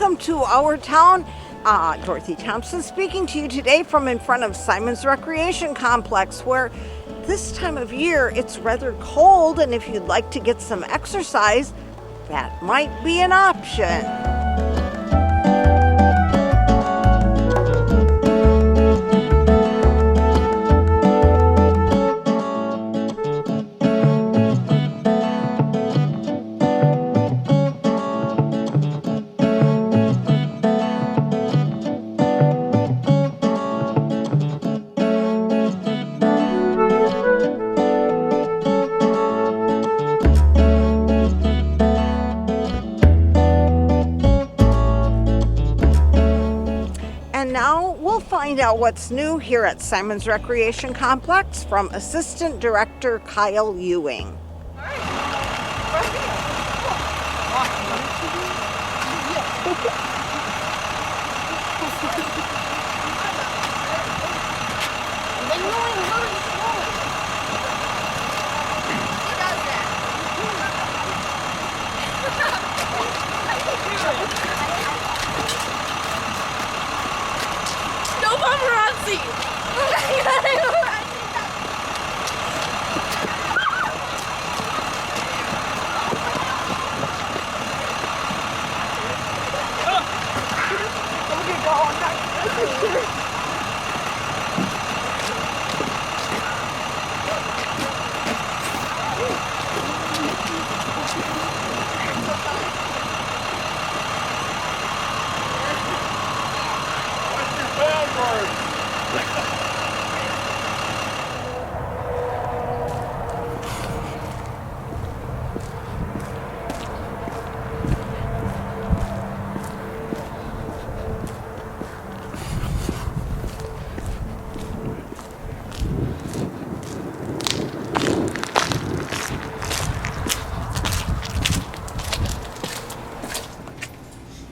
welcome to our town. Dorothy Thompson speaking to you today from in front of Symons Recreation Complex, where this time of year it's rather cold, and if you'd like to get some exercise, that might be an option. And now we'll find out what's new here at Symons Recreation Complex from Assistant Director Kyle Ewing.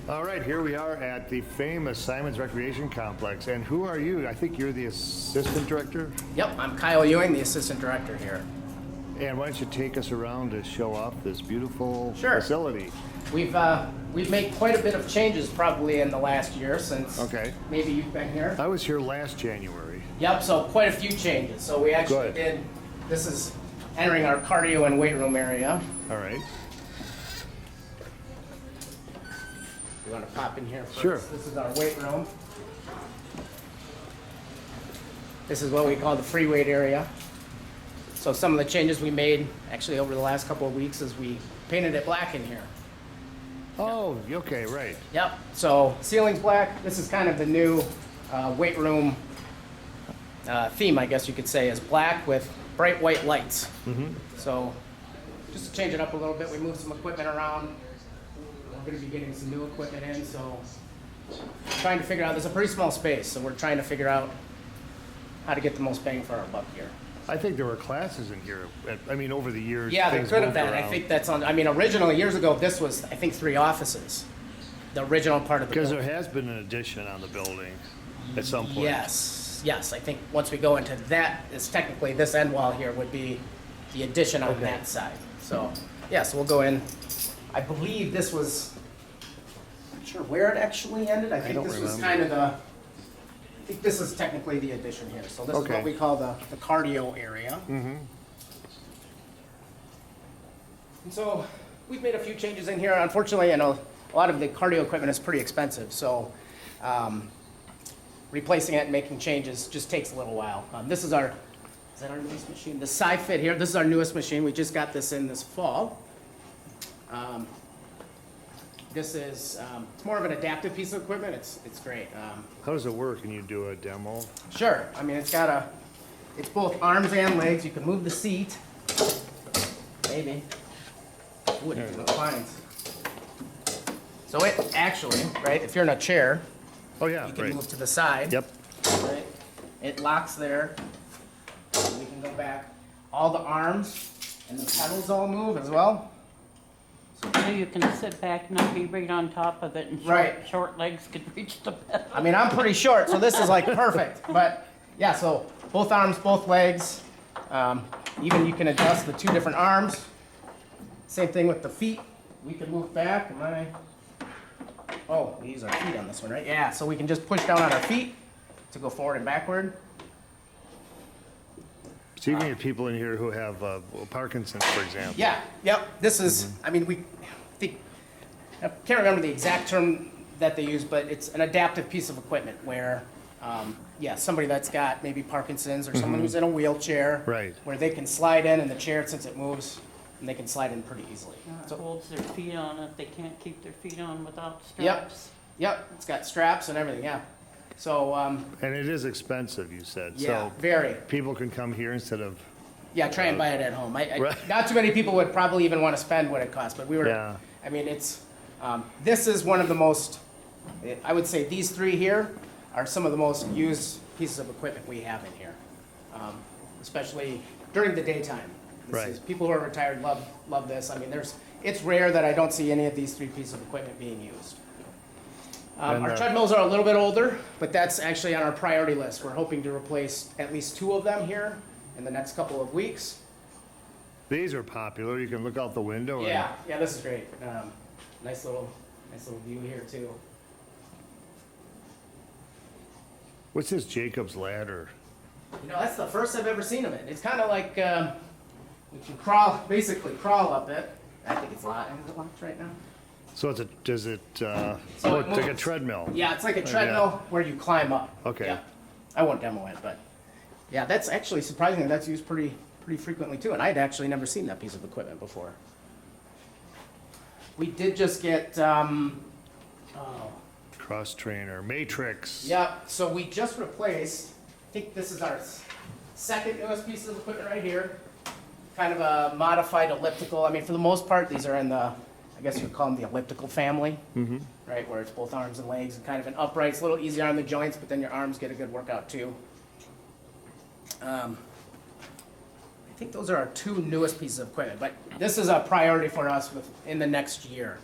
All right, here we are at the famous Symons Recreation Complex. And who are you? I think you're the assistant director? Yep, I'm Kyle Ewing, the assistant director here. And why don't you take us around to show off this beautiful Sure. facility? We've made quite a bit of changes probably in the last year since maybe you've been here. I was here last January. Yep, so quite a few changes. So we actually this is entering our cardio and weight room area. All right. You want to pop in here first? Sure. This is our weight room. This is what we call the free weight area. So some of the changes we made actually over the last couple of weeks is we painted it black in here. Oh, okay, right. Yep, so ceiling's black. This is kind of the new weight room theme, I guess you could say, is black with bright white lights. Mm-hmm. So just to change it up a little bit, we moved some equipment around. We're going to be getting some new equipment in, so trying to figure out, there's a pretty small space, so we're trying to figure out how to get the most bang for our buck here. I think there were classes in here. I mean, over the years. Yeah, there things could have moved been. around. I think that's on, I mean, originally, years ago, this was, I think, 3 offices. The original part of the Because building. there has been an addition on the building at some point. Yes, I think once we go into that, it's technically this end wall here would be the addition on that side. So, yes, we'll go in. I believe this was, I'm not sure where it actually ended. I think don't this was remember. kind of the, I think this is technically the addition here. So this is what we call the cardio area. Mm-hmm. And so we've made a few changes in here. Unfortunately, I know a lot of the cardio equipment is pretty expensive, so replacing it and making changes just takes a little while. This is our, is that our newest machine? The SciFit here, this is our newest machine. We just got this in this fall. This is, it's more of an adaptive piece of equipment. It's great. How does it work? Can you do a demo? Sure. I mean, it's both arms and legs. You can move the seat. Maybe. Wouldn't reclines. So it actually, right, if you're in a chair, you can move to the side. Yep. Right? It locks there. We can go back. All the arms and the pedals all move as well. So you can sit back and not be right on top of it, and short legs could reach the pedal. I mean, I'm pretty short, so this is like perfect. But yeah, so both arms, both legs. Even you can adjust the 2 different arms. Same thing with the feet. We can move back. Oh, we use our feet on this one, right? Yeah, so we can just push down on our feet to go forward and backward. So you can get people in here who have Parkinson's, for example. Yeah, yep. This is, I mean, I can't remember the exact term that they use, but it's an adaptive piece of equipment where, yeah, somebody that's got maybe Parkinson's or someone who's in a wheelchair. Right. Where they can slide in the chair since it moves, and they can slide in pretty easily. It holds their feet on it. They can't keep their feet on without Yep, straps. yep. It's got straps and everything, yeah. So, And it is expensive, you said. yeah, So very. people can come here instead of, Yeah, try and buy it at home. Right. Not too many people would probably even want to spend what it costs, but we were, Yeah. I mean, it's, this is one of the most, I would say these three here are some of the most used pieces of equipment we have in here, especially during the daytime. People who are retired love this. I mean, it's rare that I don't see any of these three pieces of equipment being used. Our treadmills are a little bit older, but that's actually on our priority list. We're hoping to replace at least 2 of them here in the next couple of weeks. these are popular. You can look out the window. and- Yeah, this is great. Nice little view here too. What's this Jacob's ladder? You know, that's the first I've ever seen of it. It's kind of like we can basically crawl up it. I think it's locked. Is it locked right now? So it's does it, So it's it like a moves. treadmill? Yeah, it's like a yeah. treadmill where you climb up. Okay. Yeah. I won't demo it, but yeah, that's actually surprisingly that's used pretty frequently too. And I'd actually never seen that piece of equipment before. We did just get. Cross trainer, matrix. Yeah, so we just replaced, I think this is our second newest piece of equipment right here. Kind of a modified elliptical. I mean, for the most part, these are in the, I guess you would call them the elliptical family. Right, where it's both arms and legs and kind of an upright. It's a little easier on the joints, but then your arms get a good workout too. I think those are our 2 newest pieces of equipment, but this is a priority for us in the next year.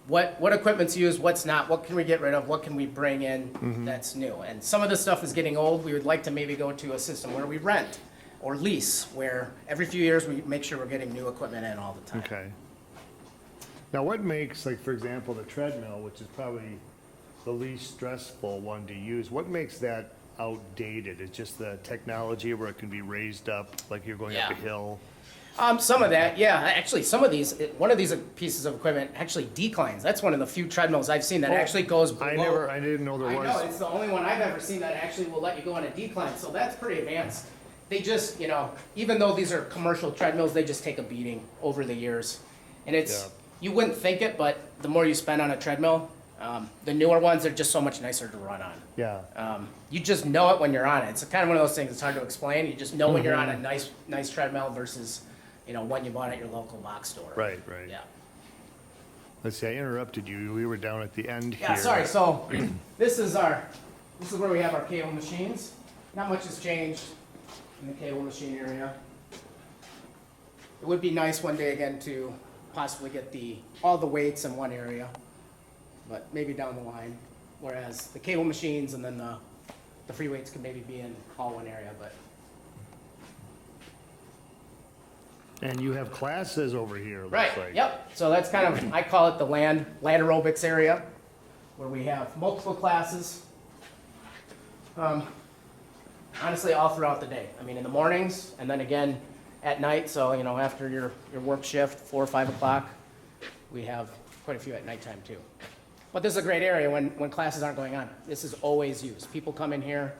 What equipment's used, what's not, what can we get rid of, what can we bring in that's new? And some of this stuff is getting old. We would like to maybe go to a system where we rent or lease, where every few years we make sure we're getting new equipment in all the time. Okay. Now what makes, like, for example, the treadmill, which is probably the least stressful one to use, what makes that outdated? It's just the technology where it can be raised up like you're going up a Yeah. hill? Some of that, yeah. Actually, some of these, one of these pieces of equipment actually declines. That's one of the few treadmills I've seen that actually goes below. I didn't know there was. I know, it's the only one I've ever seen that actually will let you go on a decline, so that's pretty advanced. They just, you know, even though these are commercial treadmills, they just take a beating over the years. And it's, you wouldn't think it, but the more you spend on a treadmill, the newer ones are just so much nicer to run on. Yeah. You just know it when you're on it. It's kind of one of those things that's hard to explain. You just know when you're on a nice treadmill versus, you know, when you bought at your local box store. Right. Yeah. Let's see, I interrupted you. We were down at the end here. Yeah, sorry. So this is where we have our cable machines. Not much has changed in the cable machine area. It would be nice one day again to possibly get all the weights in one area, but maybe down the line. Whereas the cable machines and then the free weights could maybe be in all one area, but. And you have classes over here, looks Right, like. yep. So that's kind of, I call it the land aerobics area, where we have multiple classes. Honestly, all throughout the day. I mean, in the mornings, and then again at night. So, you know, after your work shift, 4 or 5 o'clock, we have quite a few at nighttime too. But this is a great area when classes aren't going on. This is always used. People come in here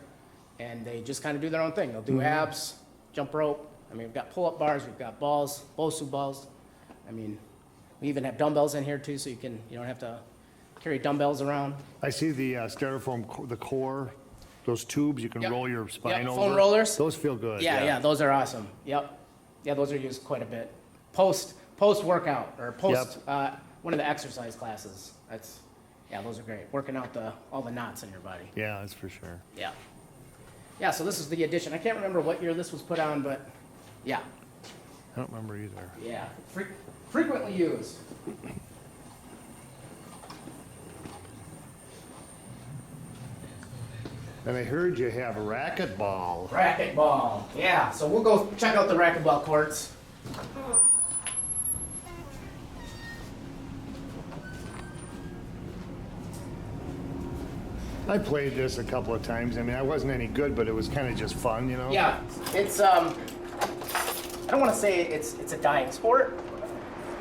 and they just kind of do their own thing. They'll do abs, jump rope. I mean, we've got pull-up bars, we've got balls, BOSU balls. I mean, we even have dumbbells in here too, so you don't have to carry dumbbells around. I see the styrofoam, the core, those tubes you can Yep. roll your spine Yep, over. foam rollers. Those feel good. Yeah, those are awesome. Yep. Yeah, those are used quite a bit. Post workout or post one of the exercise classes. Those are great. Working out all the knots in your body. Yeah, that's for sure. Yeah. Yeah, so this is the addition. I can't remember what year this was put on, but yeah. I don't remember either. Yeah. Frequently used. And I heard you have a racquetball. Racquetball. Yeah, so we'll go check out the racquetball courts. I played this a couple of times. I mean, I wasn't any good, but it was kind of just fun, you know? Yeah, it's I don't want to say it's a dying sport.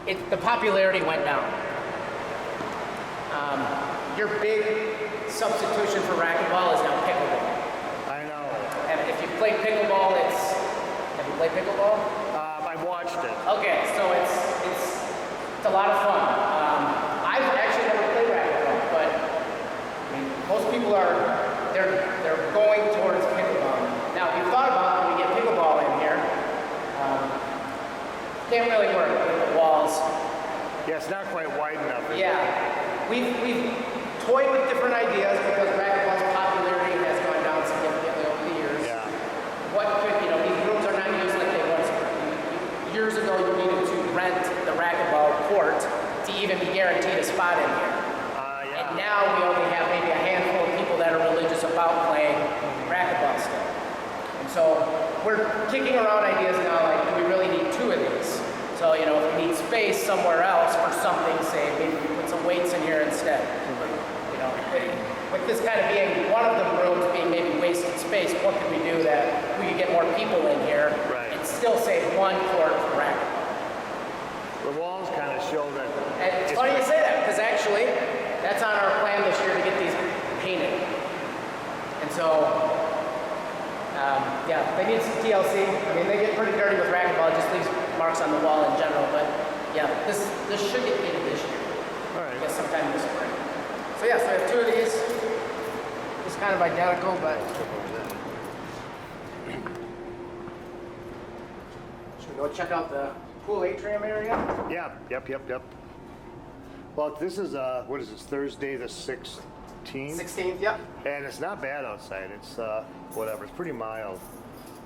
The popularity went down. Your big substitution for racquetball is now pickleball. I know. And if you play pickleball, have you played pickleball? I watched it. Okay, so it's a lot of fun. I've actually never played racquetball, but I mean, most people they're going towards pickleball. Now, if you thought about when we get pickleball in here, can't really work with the walls. Yeah, it's not quite wide enough. Yeah, we've toyed with different ideas because racquetball's popularity has gone down significantly over the years. Yeah. What could, these rooms are not used like they once were. Years ago, you needed to rent the racquetball court to even be guaranteed a spot in here. Yeah. And now we only have maybe a handful of people that are religious about playing racquetball still. And so we're kicking around ideas now like, do we really need 2 of these? So, if we need space somewhere else for something, say, maybe we put some weights in here instead. With this kind of being one of the rooms being maybe wasted space, what could we do that we could get more people in here and still save 1 court for racquetball? The walls kind of show that. And it's funny you say that, because actually, that's on our plan this year to get these painted. And so, yeah, they need some TLC. I mean, they get pretty dirty with racquetball. It just leaves marks on the wall in general. But yeah, this should get painted this year. All right. I guess sometime this spring. So yeah, so I have 2 of these. It's kind of identical, but should we go check out the pool atrium area? Yeah. Yep. Well, this is what is this? Thursday the 16th. 16th, yep. And it's not bad outside. It's whatever. It's pretty mild.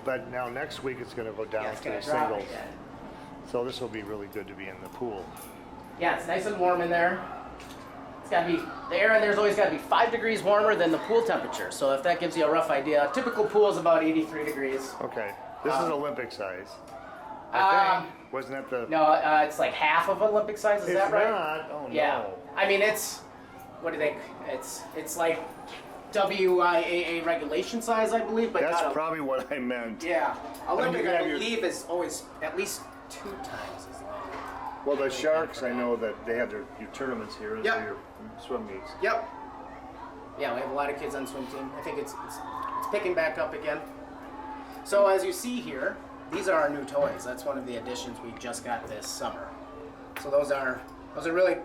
But now next week it's going to go down Yeah, it's to gonna the drop singles. again. So this will be really good to be in the pool. Yeah, it's nice and warm in there. It's got to be, the air in there's always got to be 5 degrees warmer than the pool temperature. So if that gives you a rough idea, a typical pool is about 83 degrees. Okay. This is Olympic size. I think. Wasn't that the? No, it's like half of Olympic size. Is that right? It's not. Oh no. Yeah. I mean, what do you think? It's like WIAA regulation size, I believe. But That's not probably what I meant. Yeah. Olympic, you I have your- believe, is always at least 2 times as long. Well, the Sharks, I know that they have your tournaments here, Yep. your swim meets. Yep. Yeah, we have a lot of kids on swim team. I think it's picking back up again. So as you see here, these are our new toys. That's one of the additions we just got this summer. So those are really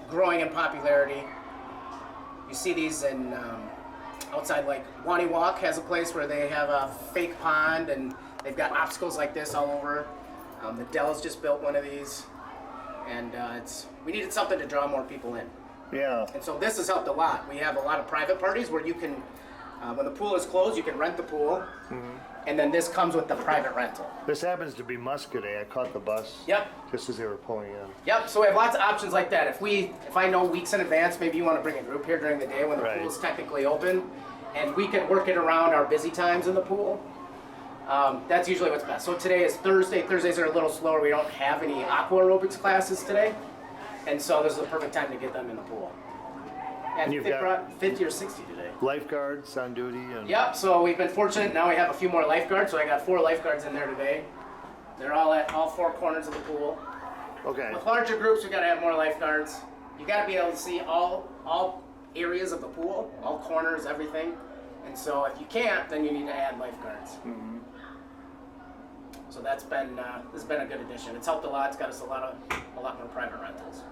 growing in popularity. You see these in outside, like Wani Walk has a place where they have a fake pond and they've got obstacles like this all over. The Dells just built one of these, and we needed something to draw more people in. Yeah. And so this has helped a lot. We have a lot of private parties where you can, when the pool is closed, you can rent the pool, and then this comes with the private rental. This happens to be Muscadet. I caught the bus. Yep. Just as they were pulling in. Yep. So we have lots of options like that. If I know weeks in advance, maybe you want to bring a group here during the day when the Right. pool is technically open, and we can work it around our busy times in the pool. That's usually what's best. So today is Thursday. Thursdays are a little slower. We don't have any aqua aerobics classes today, and so this is the perfect time to get them in the pool. And you've they got- brought 50 or 60 today. Lifeguards on duty and. Yep, so we've been fortunate. Now we have a few more lifeguards, so I got 4 lifeguards in there today. They're all at all 4 corners of the pool. Okay. With larger groups, we gotta have more lifeguards. You gotta be able to see all areas of the pool, all corners, everything. And so if you can't, then you need to add lifeguards. So this has been a good addition. It's helped a lot. It's got us a lot more private rentals.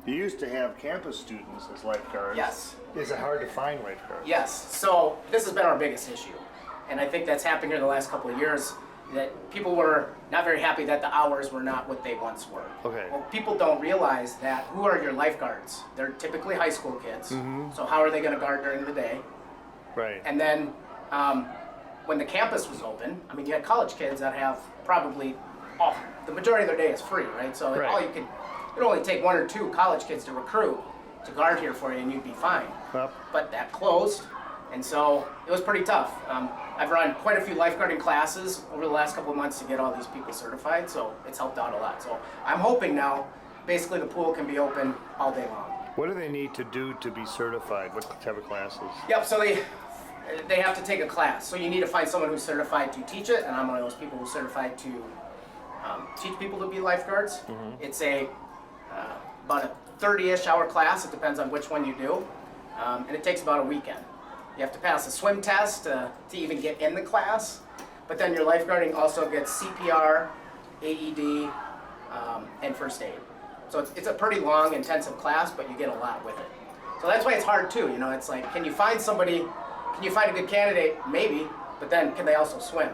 You used to have campus students as lifeguards. Yes. Is it hard to find lifeguards? Yes, so this has been our biggest issue. And I think that's happened here the last couple of years, that people were not very happy that the hours were not what they once were. Okay. Well, people don't realize that who are your lifeguards? They're typically high school kids. So how are they gonna guard during the day? Right. And then when the campus was open, I mean, you had college kids that have probably the majority of their day is free, right? So Right. it would only take 1 or 2 college kids to recruit to guard here for you, and you'd be fine. Yep. But that closed, and so it was pretty tough. I've run quite a few lifeguarding classes over the last couple of months to get all these people certified, so it's helped out a lot. So I'm hoping now, basically the pool can be open all day long. What do they need to do to be certified? What type of classes? Yep, so they have to take a class. So you need to find someone who's certified to teach it, and I'm one of those people who's certified to teach people to be lifeguards. It's about a 30-ish hour class. It depends on which one you do, and it takes about a weekend. You have to pass a swim test to even get in the class, but then your lifeguarding also gets CPR, AED, and first aid. So it's a pretty long, intensive class, but you get a lot with it. So that's why it's hard too. You know, it's like, can you find somebody? Can you find a good candidate? Maybe, but then can they also swim?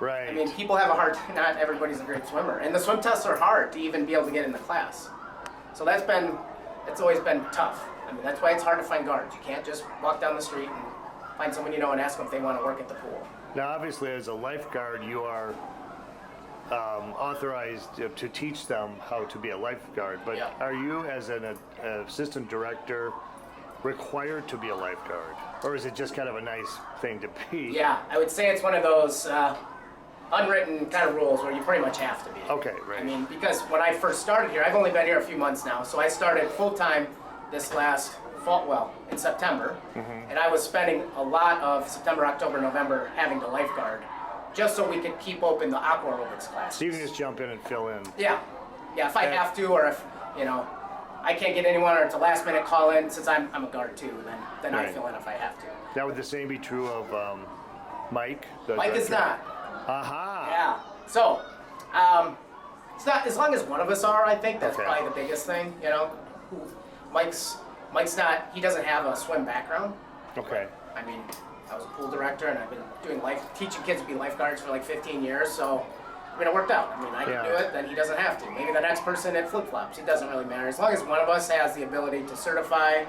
Right. I mean, people have a hard time. Not everybody's a great swimmer, and the swim tests are hard to even be able to get in the class. So it's always been tough. I mean, that's why it's hard to find guards. You can't just walk down the street and find someone you know and ask them if they want to work at the pool. Now, obviously, as a lifeguard, you are authorized to teach them how to be a lifeguard. But Yeah. are you, as an assistant director, required to be a lifeguard, or is it just kind of a nice thing to be? Yeah, I would say it's one of those unwritten kind of rules where you pretty much have to be. Okay, right. I mean, because when I first started here, I've only been here a few months now, so I started full-time this last fall, well, in September, and I was spending a lot of September, October, November having to lifeguard, just so we could keep open the aqua aerobics classes. So you can just jump in and fill in. Yeah, if I have to, or if, you know, I can't get anyone, or it's a last minute call in, since I'm a guard too, then I Right. fill in if I have to. Now, would the same be true of Mike? the Mike is director? not. Aha. Yeah. So, it's not, as long as one of us are, I think that's Okay. probably the biggest thing, you know. Mike's not, he doesn't have a swim background. Okay. I mean, I was a pool director, and I've been teaching kids to be lifeguards for like 15 years, so I mean, it worked out. I mean, I can Yeah. do it, then he doesn't have to. Maybe the next person it flip-flops. It doesn't really matter. As long as one of us has the ability to certify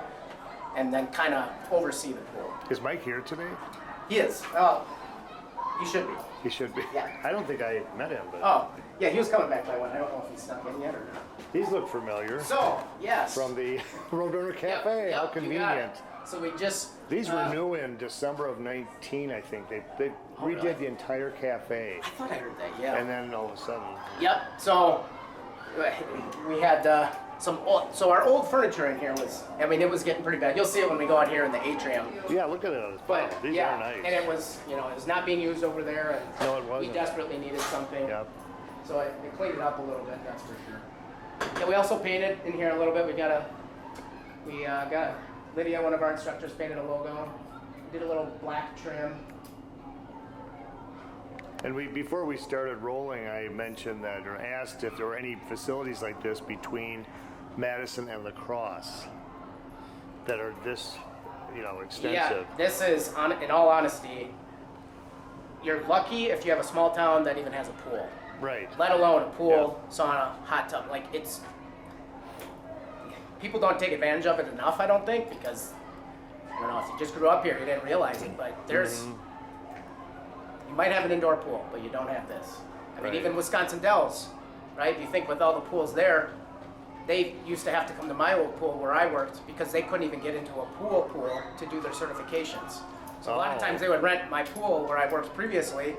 and then kind of oversee the pool. Is Mike here today? He is. Oh, he should be. He should be. Yeah. I don't think I met him, but Oh, yeah, he was coming back by one. I don't know if he's stuck in yet or not. he's looked familiar. So, yes. From the Roadrunner Cafe. Yep, How you got convenient. it. So we just... These were new in December of 19, I think. They Oh, redid really? the entire cafe. I thought I heard that, yeah. And then all of a sudden, Yep. So we had some old, so our old furniture in here was, I mean, it was getting pretty bad. You'll see it when we go out here in the atrium. yeah, look at those. But Wow, these yeah, are nice. and it was, you know, it was not being used over there, and No, it we wasn't. desperately needed something. Yep. So I cleaned it up a little bit, that's for sure. Yeah, we also painted in here a little bit. We got Lydia, one of our instructors, painted a logo. Did a little black trim. And before we started rolling, I mentioned that, or asked if there were any facilities like this between Madison and La Crosse that are this, extensive. Yeah, this is, in all honesty, you're lucky if you have a small town that even has a pool. Right. Let alone a pool, sauna, hot tub. Like, it's, people don't take advantage of it enough, I don't think, because, I don't know, if you just grew up here, you didn't realize it, but there's, you might have an indoor pool, but you don't have this. I mean, Right. even Wisconsin Dells, right? You think with all the pools there, they used to have to come to my old pool where I worked because they couldn't even get into a pool to do their certifications. So a lot of Oh. times they would rent my pool where I worked previously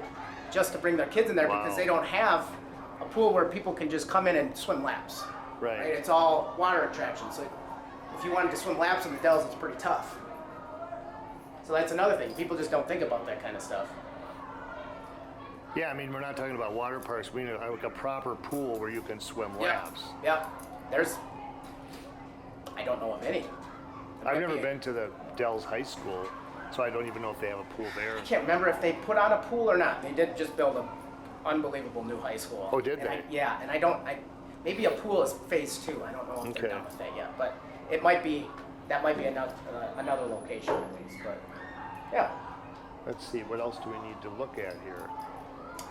just to bring their kids in there because Wow. they don't have a pool where people can just come in and swim laps. Right. It's all water attraction. So if you wanted to swim laps in the Dells, it's pretty tough. So that's another thing. People just don't think about that kind of stuff. Yeah, I mean, we're not talking about water parks. We need like a proper pool where you can swim laps. Yeah. I don't know of any. I've never been to the Dells High School, so I don't even know if they have a pool there. I can't remember if they put on a pool or not. They did just build an unbelievable new high school. Oh, did And they? Yeah, and maybe a pool is phase 2. I don't know if Okay. they're done with that yet, but that might be another location at least. But yeah, Let's see, what else do we need to look at here?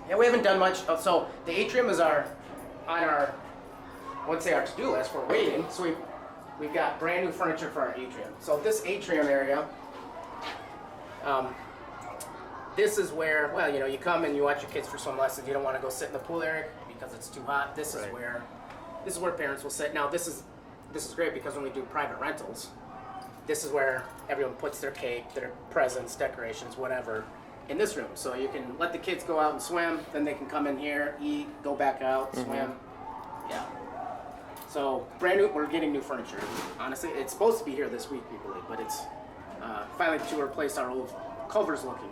yeah, we haven't done much. So the atrium is on our, I wouldn't say our to-do list. We're waiting. So we've got brand new furniture for our atrium. So this atrium area. This is where, well, you come and you watch your kids for swim lessons. You don't want to go sit in the pool area because it's too hot. This is Right. where parents will sit. Now this is great because when we do private rentals, this is where everyone puts their cake, their presents, decorations, whatever, in this room. So you can let the kids go out and swim, then they can come in here, eat, go back out, swim. Yeah. So brand new, we're getting new furniture. Honestly, it's supposed to be here this week, we believe, but it's finally to replace our old Culver's looking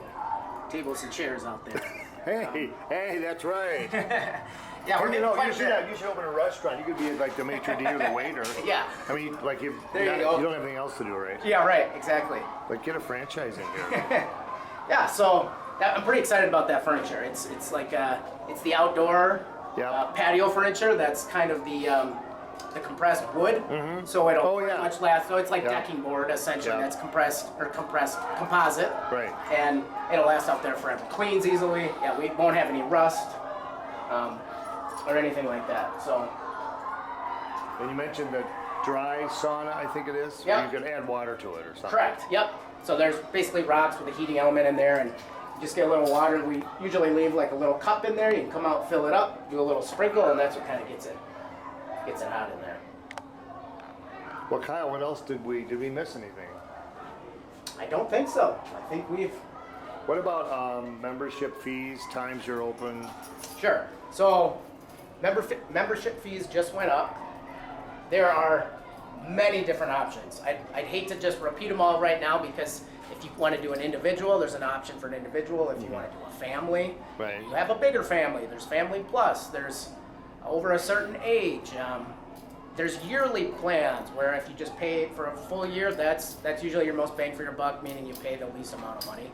tables and chairs out there. Hey, that's right. Yeah, we're getting quite a bit. You should open a restaurant. You could be like the maitre d' or the waiter. Yeah. I mean, like There you you go. don't have anything else to do, right? Yeah, right, exactly. Like get a franchise in here. Yeah, so I'm pretty excited about that furniture. It's like it's the outdoor Yep. patio furniture. That's kind of the compressed wood, so it'll Oh, pretty yeah. much last. So it's like Yeah. decking board essentially. Yeah. That's compressed composite, Right. and it'll last out there forever. Cleans easily. Yeah, we won't have any rust or anything like that. So And you mentioned the dry sauna, I think it is. Yeah. Where you can add water to it or something. correct. Yep. So there's basically rocks with a heating element in there, and you just get a little water. We usually leave like a little cup in there. You can come out, fill it up, do a little sprinkle, and that's what kind of gets it hot in there. Well, Kyle, what else did we miss anything? I don't think so. I think we've What about membership fees, times you're open? Sure. So, membership fees just went up. There are many different options. I'd hate to just repeat them all right now because if you want to do an individual, there's an option for an individual. If you want to do a family, Right. you have a bigger family. There's Family Plus. There's over a certain age. There's yearly plans where if you just pay for a full year, that's usually your most bang for your buck, meaning you pay the least amount of money.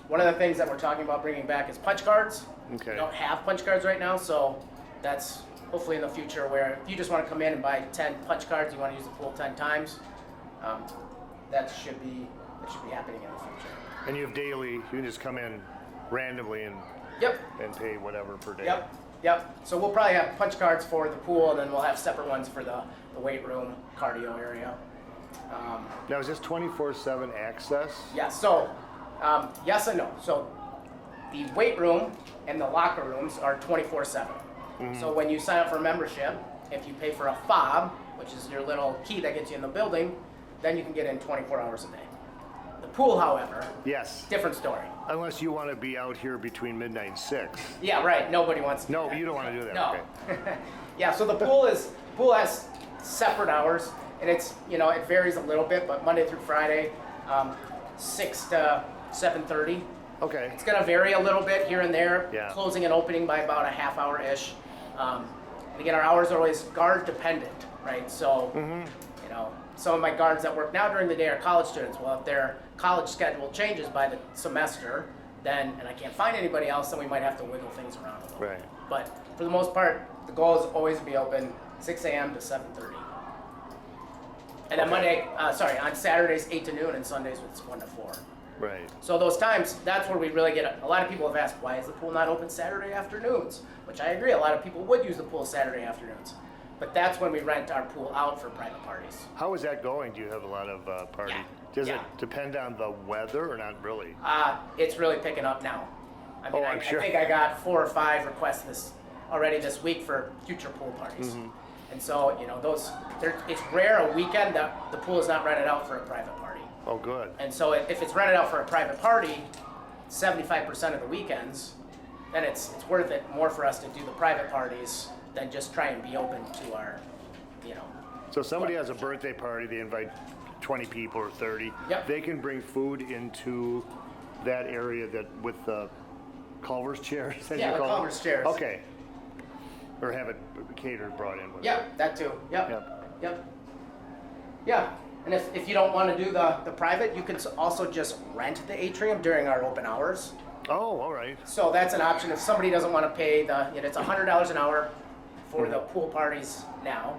One of the things that we're talking about bringing back is punch cards. Okay. We don't have punch cards right now, so that's hopefully in the future where if you just want to come in and buy 10 punch cards, you want to use the pool 10 times, that should be happening in the future. And you have daily, you can just come in randomly and Yep. pay whatever per day. Yep. So we'll probably have punch cards for the pool, and then we'll have separate ones for the weight room, cardio area. Now, is this 24/7 access? Yeah, so yes and no. So the weight room and the locker rooms are 24/7. So when you sign up for a membership, if you pay for a fob, which is your little key that gets you in the building, then you can get in 24 hours a day. The pool, however, Yes. different story. Unless you want to be out here between midnight and 6. Yeah, right. Nobody wants to. No, do that. you don't want to do that. No. Okay. Yeah, so the pool has separate hours, and it's it varies a little bit, but Monday through Friday, 6 to 7:30. Okay. It's gonna vary a little bit here and there, Yeah. closing and opening by about a half hour ish. And again, our hours are always guard dependent, right? So, some of my guards that work now during the day are college students. Well, if their college schedule changes by the semester, and I can't find anybody else, then we might have to wiggle things around a little. Right. But for the most part, the goal is always to be open 6 a.m. to 7:30. And then on Saturdays 8 to noon, and Sundays it's 1 to 4. Right. So those times, that's where we really get a lot of people have asked, why is the pool not open Saturday afternoons? Which I agree, a lot of people would use the pool Saturday afternoons. But that's when we rent our pool out for private parties. How is that going? Do you have a lot of parties? Yeah. Does Yeah. it depend on the weather or not really? It's really picking up now. I mean, I'm sure. I think I got 4 or 5 requests already this week for future pool parties. Mm-hmm. And so, it's rare a weekend that the pool is not rented out for a private party. Oh, good. And so if it's rented out for a private party, 75% of the weekends, then it's worth it more for us to do the private parties than just try and be open to our, So somebody has a birthday party, they invite 20 people or 30. Yep. They can bring food into that area with the Culver's chairs, as Yeah, you the call them? Culver's chairs. Okay. Or have it catered, brought in with Yeah, it. that too. Yep. Yep. Yeah. And if you don't want to do the private, you can also just rent the atrium during our open hours. Oh, all right. So that's an option if somebody doesn't want to pay it's $100 an hour for the pool parties now.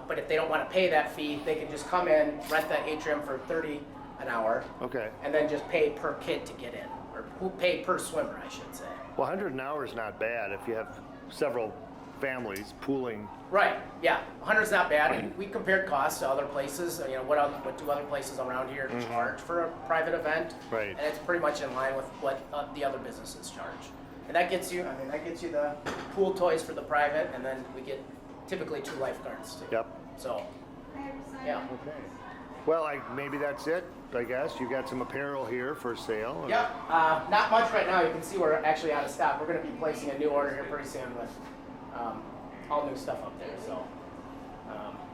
But if they don't want to pay that fee, they can just come in, rent the atrium for $30 an hour, Okay. and then just pay per kid to get in, or pay per swimmer, I should say. Well, 100 an hour is not bad if you have several families pooling. Right. Yeah. 100's not bad. We compared costs to other places. What do other places around here charge for a private event? Right. And it's pretty much in line with what the other businesses charge. And that gets you. The pool toys for the private, and then we get typically 2 lifeguards too. Yep. So, yeah. Okay. Well, maybe that's it, I guess. You got some apparel here for sale. Yeah. Not much right now. You can see we're actually out of stock. We're going to be placing a new order here pretty soon with all new stuff up there. So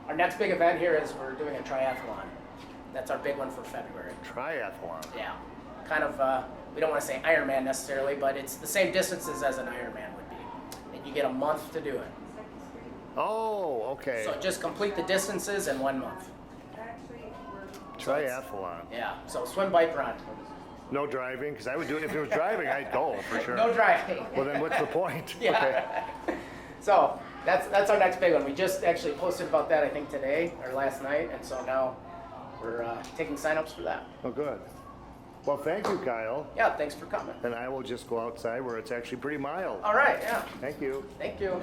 our next big event here is we're doing a triathlon. That's our big one for February. Triathlon. Yeah, kind of, we don't want to say Ironman necessarily, but it's the same distances as an Ironman would be. And you get a month to do it. Oh, okay. So just complete the distances in 1 month. Triathlon. Yeah, so swim, bike, run. No driving? Because I would do it. If it was driving, I'd go for sure. No driving. Well, then what's the point? Yeah. Okay. So that's our next big one. We just actually posted about that, I think, today or last night. And so now we're taking signups for that. Oh, good. Well, thank you, Kyle. Yeah, thanks for coming. And I will just go outside where it's actually pretty mild. All right, yeah. Thank you. Thank you.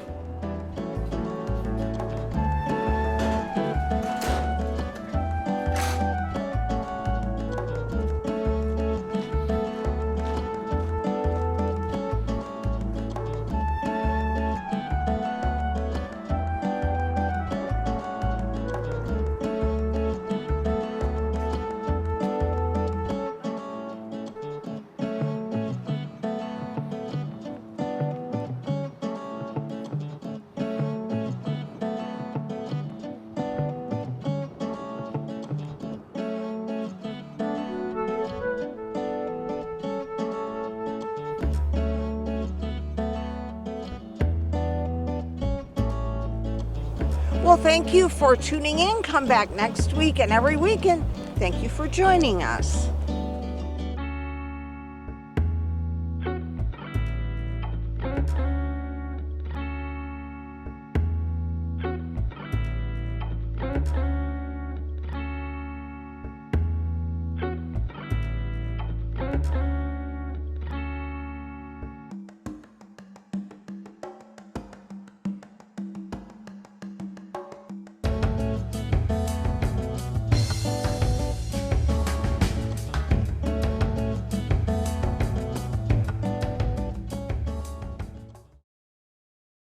Well, thank you for tuning in. Come back next week and every weekend. Thank you for joining us. Thank you.